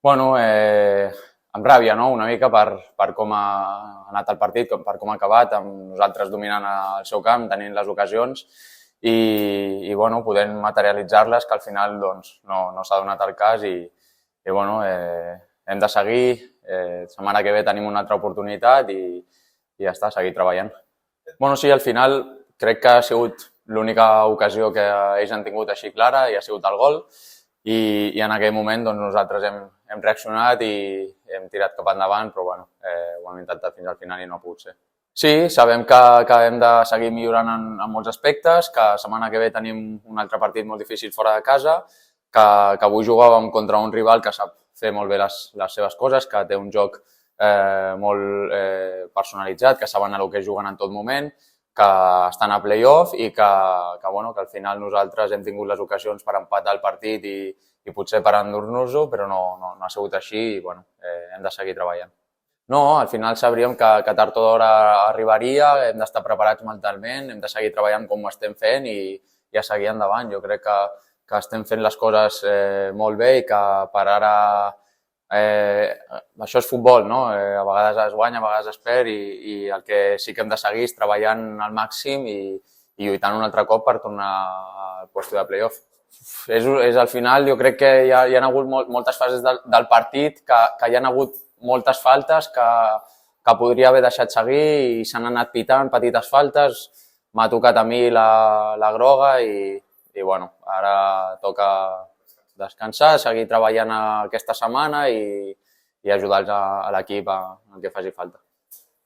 Bueno, amb ràbia, no? Una mica per com ha anat el partit, per com ha acabat, amb nosaltres dominant el seu camp, tenint les ocasions i bueno, podent materialitzar-les, que al final doncs, no s'ha donat el cas i bueno, hem de seguir. Setmana que ve tenim una altra oportunitat i ja està, seguir treballant. Bueno, sí, al final crec que ha sigut l'única ocasió que ells han tingut així clara i ha sigut el gol i en aquell moment doncs, nosaltres hem reaccionat i hem tirat cap endavant, però bueno, ho hem intentat fins al final i no ha pogut ser. Sí, sabem que hem de seguir millorant en molts aspectes, que la setmana que ve tenim un altre partit molt difícil fora de casa, que avui jugàvem contra un rival que sap fer molt bé les seves coses, que té un joc molt personalitzat, que saben el que juguen en tot moment, que estan a play-off i que al final nosaltres hem tingut les ocasions per empatar el partit i potser per endur-nos-ho, però no ha sigut així i hem de seguir treballant. No, al final sabríem que tard o d'hora arribaria, hem d'estar preparats mentalment, hem de seguir treballant com ho estem fent i a seguir endavant. Jo crec que estem fent les coses molt bé i que per ara això és futbol, no? A vegades es guanya, a vegades es perd i el que sí que hem de seguir és treballant al màxim i lluitant un altre cop per tornar al qüestió de play-off. És al final, jo crec que hi ha hagut moltes fases del partit que hi ha hagut moltes faltes que podria haver deixat seguir i s'han anat pitant petites faltes. M'ha tocat a mi la groga i ara toca descansar, seguir treballant aquesta setmana i ajudar a l'equip en el que faci falta.